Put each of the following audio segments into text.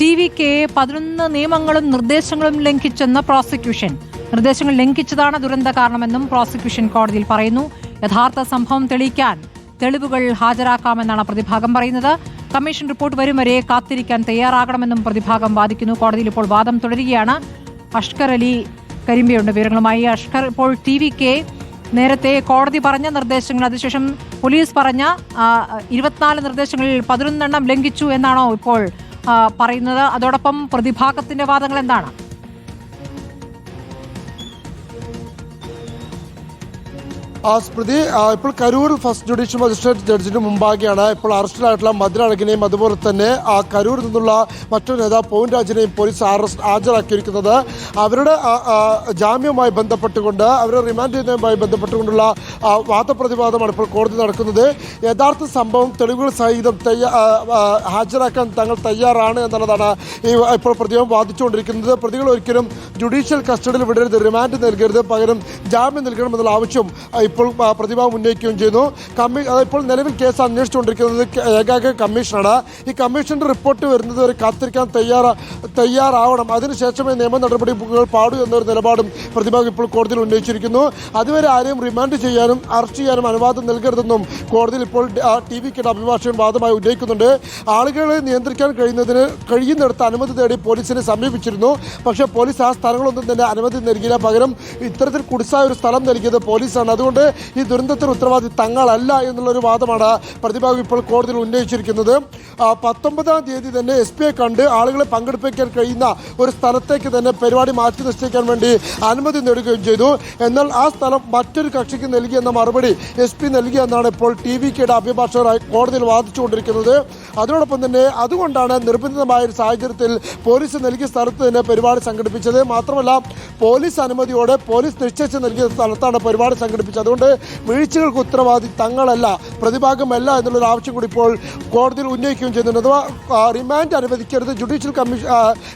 ടി.വി.ക്ക് 11 നിയമങ്ങളും നിർദ്ദേശങ്ങളും ലംഘിച്ചെന്ന പ്രോസിക്യൂഷൻ. നിർദ്ദേശങ്ങൾ ലംഘിച്ചതാണ് ദുരന്ത കാരണമെന്നും പ്രോസിക്യൂഷൻ കോടതിയിൽ പറയുന്നു. യഥാർത്ഥ സംഭവം തെളിയിക്കാൻ തെളിവുകൾ ഹാജരാക്കാമെന്നാണ് പ്രതിഭാഗം പറയുന്നത്. കമ്മീഷൻ റിപ്പോർട്ട് വരും വരെ കാത്തിരിക്കാൻ തയ്യാറാകണമെന്നും പ്രതിഭാഗം വാദിക്കുന്നു. കോടതിയിൽ ഇപ്പോൾ വാദം തുടരുകയാണ്. അഷ്കർ അലി കരിമ്പയുണ്ട് വിവരങ്ങളുമായി. അഷ്കർ, ഇപ്പോൾ ടി.വി.ക്ക് നേരത്തെ കോടതി പറഞ്ഞ നിർദ്ദേശങ്ങൾ, അതിനുശേഷം പോലീസ് പറഞ്ഞ 24 നിർദ്ദേശങ്ങളിൽ 11 ലംഘിച്ചു എന്നാണോ ഇപ്പോൾ പറയുന്നത്? അതോടൊപ്പം പ്രതിഭാഗത്തിന്റെ വാദങ്ങൾ എന്താണ്? സ്മൃതി, ഇപ്പോൾ കരൂർ ഫസ്റ്റ് ജുഡീഷ്യൽ മജിസ്ട്രേറ്റ് ജഡ്ജിന് മുമ്പാകെയാണ് ഇപ്പോൾ അറസ്റ്റിലായിട്ടുള്ള മധുരഴകിനെയും അതുപോലെ തന്നെ കരൂരിൽ നിന്നുള്ള മറ്റൊരു നേതാവ് പവൻ രാജിനെയും പോലീസ് ഹാജരാക്കിയിരിക്കുന്നത്. അവരുടെ ജാമ്യവുമായി ബന്ധപ്പെട്ടുകൊണ്ട്, അവരെ റിമാൻഡ് ചെയ്യുന്നതുമായി ബന്ധപ്പെട്ടുകൊണ്ടുള്ള വാദപ്രതിവാദമാണ് ഇപ്പോൾ കോടതി നടക്കുന്നത്. യഥാർത്ഥ സംഭവം തെളിവുകൾ സഹിതം ഹാജരാക്കാൻ തങ്ങൾ തയ്യാറാണ് എന്നുള്ളതാണ് ഇപ്പോൾ പ്രതിഭാഗം വാദിച്ചുകൊണ്ടിരിക്കുന്നത്. പ്രതികൾ ഒരിക്കലും ജുഡീഷ്യൽ കസ്റ്റഡിയിൽ വിടരുത്, റിമാൻഡ് നൽകരുത്, പകരം ജാമ്യം നൽകണമെന്നുള്ള ആവശ്യം ഇപ്പോൾ പ്രതിഭാഗം ഉന്നയിക്കുകയും ചെയ്യുന്നു. ഇപ്പോൾ നിലവിൽ കേസ് അന്വേഷിച്ചുകൊണ്ടിരിക്കുന്നത് ഏകാഗ്ര കമ്മീഷനാണ്. ഈ കമ്മീഷന്റെ റിപ്പോർട്ട് വരുന്നത് വരെ കാത്തിരിക്കാൻ തയ്യാറാവണം, അതിനുശേഷമേ നിയമ നടപടികൾ പാടൂ എന്നൊരു നിലപാടും പ്രതിഭാഗം ഇപ്പോൾ കോടതിയിൽ ഉന്നയിച്ചിരിക്കുന്നു. അതുവരെ ആരെയും റിമാൻഡ് ചെയ്യാനും അറസ്റ്റ് ചെയ്യാനും അനുവാദം നൽകരുതെന്നും കോടതിയിൽ ഇപ്പോൾ ടി.വി.യുടെ അഭിഭാഷകൻ വാദമായി ഉന്നയിക്കുന്നുണ്ട്. ആളുകളെ നിയന്ത്രിക്കാൻ കഴിയുന്നിടത്ത് അനുമതി തേടി പോലീസിനെ സമീപിച്ചിരുന്നു. പക്ഷേ പോലീസ് ആ സ്ഥലങ്ങളൊന്നും തന്നെ അനുമതി നൽകിയില്ല. പകരം ഇത്തരത്തിൽ കുടിസായ ഒരു സ്ഥലം നൽകിയത് പോലീസാണ്. അതുകൊണ്ട് ഈ ദുരന്തത്തിന് ഉത്തരവാദി തങ്ങളല്ല എന്നുള്ളൊരു വാദമാണ് പ്രതിഭാഗം ഇപ്പോൾ കോടതിയിൽ ഉന്നയിച്ചിരിക്കുന്നത്. 19-ാം തീയതി തന്നെ SP കണ്ട് ആളുകളെ പങ്കെടുപ്പിക്കാൻ കഴിയുന്ന ഒരു സ്ഥലത്തേക്ക് തന്നെ പരിപാടി മാറ്റി നിശ്ചയിക്കാൻ വേണ്ടി അനുമതി നേടുകയും ചെയ്തു. എന്നാൽ ആ സ്ഥലം മറ്റൊരു കക്ഷിക്ക് നൽകിയെന്ന മറുപടി SP നൽകിയെന്നാണ് ഇപ്പോൾ ടി.വി.യുടെ അഭിഭാഷകരായി കോടതിയിൽ വാദിച്ചുകൊണ്ടിരിക്കുന്നത്. അതോടൊപ്പം തന്നെ അതുകൊണ്ടാണ് നിർബന്ധിതമായ ഒരു സാഹചര്യത്തിൽ പോലീസ് നൽകിയ സ്ഥലത്ത് തന്നെ പരിപാടി സംഘടിപ്പിച്ചത്. മാത്രമല്ല, പോലീസ് അനുമതിയോടെ പോലീസ് നിശ്ചയിച്ച് നൽകിയ സ്ഥലത്താണ് പരിപാടി സംഘടിപ്പിച്ചത്. അതുകൊണ്ട് വീഴ്ചകൾക്ക് ഉത്തരവാദി തങ്ങളല്ല, പ്രതിഭാഗമല്ല എന്നുള്ളൊരു ആവശ്യം കൂടി ഇപ്പോൾ കോടതിയിൽ ഉന്നയിക്കുകയും ചെയ്യുന്നുണ്ട്. അഥവാ റിമാൻഡ് അനുവദിക്കരുത്, ജുഡീഷ്യൽ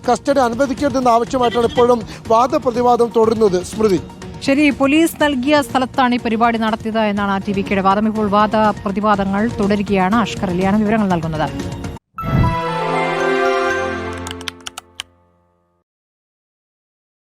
കസ്റ്റഡി അനുവദിക്കരുതെന്ന ആവശ്യമായിട്ടാണ് ഇപ്പോഴും വാദപ്രതിവാദം തുടരുന്നത്. സ്മൃതി, ശരി, പോലീസ് നൽകിയ സ്ഥലത്താണ് ഈ പരിപാടി നടത്തിയത് എന്നാണ് ടി.വി.യുടെ വാദം. ഇപ്പോൾ വാദ പ്രതിവാദങ്ങൾ തുടരുകയാണ്. അഷ്കർ അലിയാണ് വിവരങ്ങൾ നൽകുന്നത്.